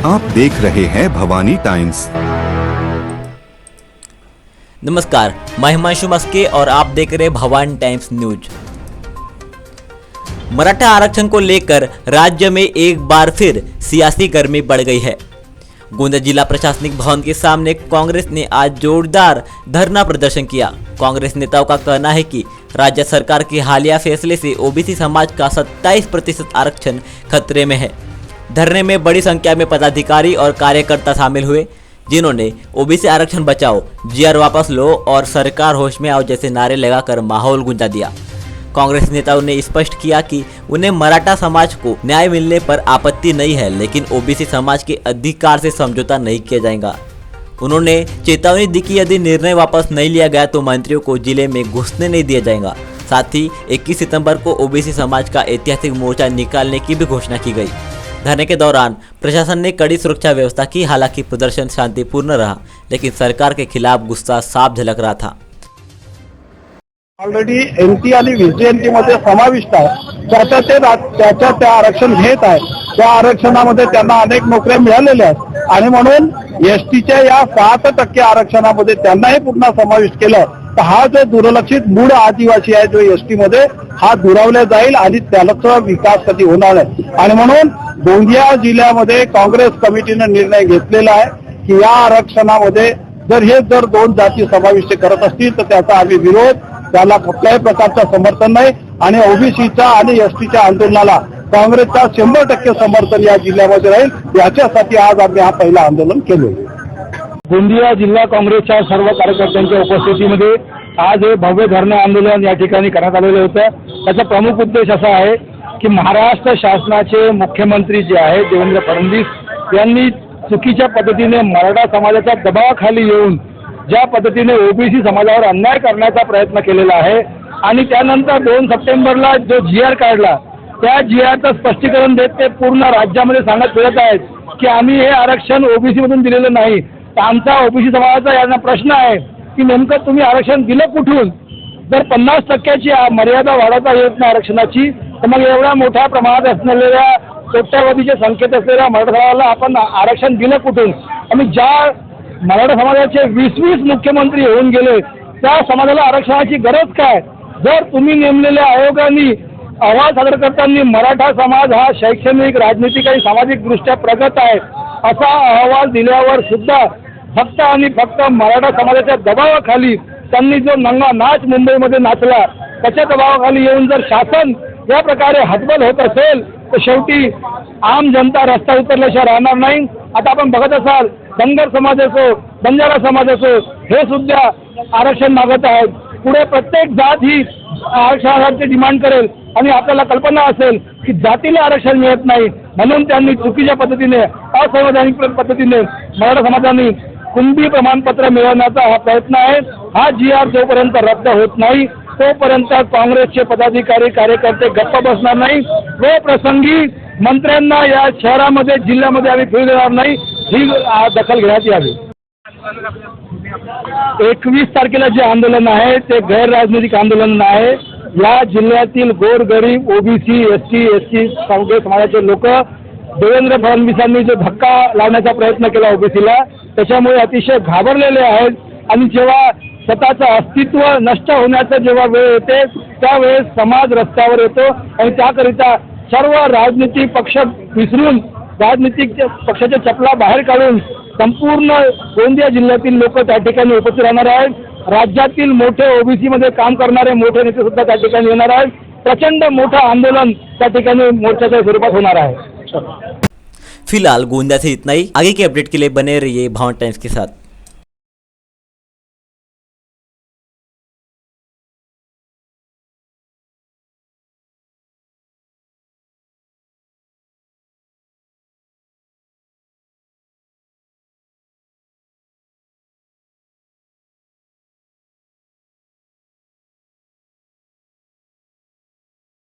आप देख रहे हैं भवानी टाइम्स। नमस्कार, मैं हिमांशु मस्के और आप देख रहे हैं भवानी टाइम्स न्यूज। मराठा आरक्षण को लेकर राज्य में एक बार फिर सियासी गर्मी बढ़ गई है। गोंदिया जिला प्रशासनिक भवन के सामने कांग्रेस ने आज जोरदार धरना प्रदर्शन किया। कांग्रेस नेताओं का कहना है कि राज्य सरकार के हालिया फैसले से ओबीसी समाज का 27% आरक्षण खतरे में है। धरने में बड़ी संख्या में पदाधिकारी और कार्यकर्ता शामिल हुए, जिन्होंने ओबीसी आरक्षण बचाओ, जीआर वापस लो और सरकार होश में आओ जैसे नारे लगाकर माहौल गुंजा दिया। कांग्रेस नेताओं ने स्पष्ट किया कि उन्हें मराठा समाज को न्याय मिलने पर आपत्ति नहीं है, लेकिन ओबीसी समाज के अधिकार से समझौता नहीं किया जाएगा। उन्होंने चेतावनी दी कि यदि निर्णय वापस नहीं लिया गया तो मंत्रियों को जिले में घुसने नहीं दिया जाएगा। साथ ही 21 सितंबर को ओबीसी समाज का ऐतिहासिक मोर्चा निकालने की भी घोषणा की गई। धरने के दौरान प्रशासन ने कड़ी सुरक्षा व्यवस्था की। हालांकि प्रदर्शन शांतिपूर्ण रहा, लेकिन सरकार के खिलाफ गुस्सा साफ झलक रहा था। ऑलरेडी एनटी आणि व्हीसीएनटी मध्ये समाविष्ट आहे, त्याच्या ते आरक्षण घेत आहे। त्या आरक्षणामध्ये त्यांना अनेक नोकऱ्या मिळालेल्या आहेत आणि म्हणून एसटीच्या या 7% आरक्षणामध्ये त्यांनाही पुन्हा समाविष्ट केलं तर हा जो दुर्लक्षित मूळ आदिवासी आहे जो एसटी मध्ये हा दुरावला जाईल आणि त्याचा विकास कधी होणार नाही। आणि म्हणून गोंदिया जिल्ह्यामध्ये काँग्रेस कमिटीने निर्णय घेतलेला आहे की या आरक्षणामध्ये जर दोन जाती समाविष्ट करत असतील तर त्याचा आम्ही विरोध, त्याला कुठल्याही प्रकारचं समर्थन नाही आणि ओबीसीच्या आणि एसटीच्या आंदोलनाला काँग्रेसचा 100% समर्थन या जिल्ह्यामध्ये राहील। याच्यासाठी आज आम्ही हा पहिला आंदोलन केले। गोंदिया जिल्हा काँग्रेसच्या सर्व कार्यकर्त्यांच्या उपस्थितीमध्ये आज हे भव्य धरणे आंदोलन या ठिकाणी करण्यात आलेलं होतं। त्याचा प्रमुख उद्देश असा आहे की महाराष्ट्र शासनाचे मुख्यमंत्री जे आहेत देवेंद्र फडणवीस यांनी चुकीच्या पद्धतीने मराठा समाजाच्या दबावाखाली येऊन ज्या पद्धतीने ओबीसी समाजावर अन्याय करण्याचा प्रयत्न केलेला आहे आणि त्यानंतर 2 सप्टेंबरला जो जीआर काढला त्या जीआरचं स्पष्टीकरण देत ते पूर्ण राज्यामध्ये सांगत फिरत आहेत की आम्ही हे आरक्षण ओबीसी मधून दिलेलं नाही। तर आमचा ओबीसी समाजाचा यांना प्रश्न आहे की नेमकं तुम्ही आरक्षण दिलं कुठून? जर 50%ची मर्यादा वाढवता येत नाही आरक्षणाची तर मग एवढ्या मोठ्या प्रमाणात असलेल्या कोट्यावधीच्या संख्येत असलेल्या मराठा समाजाला आपण आरक्षण दिलं कुठून? आणि ज्या मराठा समाजाचे 20 मुख्यमंत्री होऊन गेले त्या समाजाला आरक्षणाची गरज काय? जर तुम्ही नेमलेल्या आयोगांनी अहवाल सादर करताना मराठा समाज हा शैक्षणिक, राजनीतिक आणि सामाजिक दृष्ट्या प्रगत आहे असा अहवाल दिल्यावर सुद्धा फक्त आणि फक्त मराठा समाजाच्या दबावाखाली त्यांनी जो नंगा नाच मुंबईमध्ये नाचला त्याच्या दबावाखाली येऊन जर शासन या प्रकारे हतबल होत असेल तर शेवटी आम जनता रस्ता उतरल्याशिवाय राहणार नाही। आता आपण बघत असाल धनगर समाज असो, बंजारा समाज असो हे सुद्धा आरक्षण मागत आहेत। पुढे प्रत्येक जात ही आरक्षणासाठी डिमांड करेल आणि आपल्याला कल्पना असेल की जातीला आरक्षण मिळत नाही म्हणून त्यांनी चुकीच्या पद्धतीने असंवैधानिक पद्धतीने मराठा समाजाने कुणबी प्रमाणपत्र मिळवण्याचा हा प्रयत्न आहे। हा जीआर जोपर्यंत रद्द होत नाही तोपर्यंत काँग्रेसचे पदाधिकारी कार्यकर्ते गप्प बसणार नाही व प्रसंगी मंत्र्यांना या शहरामध्ये जिल्ह्यामध्ये आम्ही फिरू देणार नाही, ही दखल घेण्यात यावी। 21 तारखेला जे आंदोलन आहे ते गैर राजनैतिक आंदोलन आहे। या जिल्ह्यातील गोरगरीब ओबीसी, एसटी समाजाचे लोक देवेंद्र फडणवीसांनी जो धक्का लावण्याचा प्रयत्न केला ओबीसीला त्याच्यामुळे अतिशय घाबरलेले आहेत आणि जेव्हा स्वतःचं अस्तित्व नष्ट होण्याचं जेव्हा वेळ येते त्यावेळेस समाज रस्त्यावर येतो आणि त्याकरिता सर्व राजनीतिक पक्ष विसरून राजनीतिक पक्षाच्या चपला बाहेर काढून संपूर्ण गोंदिया जिल्ह्यातील लोक त्या ठिकाणी उपस्थित राहणार आहेत। राज्यातील मोठे ओबीसी मध्ये काम करणारे मोठे नेते सुद्धा त्या ठिकाणी येणार आहेत। प्रचंड मोठं आंदोलन त्या ठिकाणी मोर्चाच्या स्वरूपात होणार आहे। फिलहाल गोंदिया से इतना ही। आगे के अपडेट के लिए बने रहिए भवानी टाइम्स के साथ।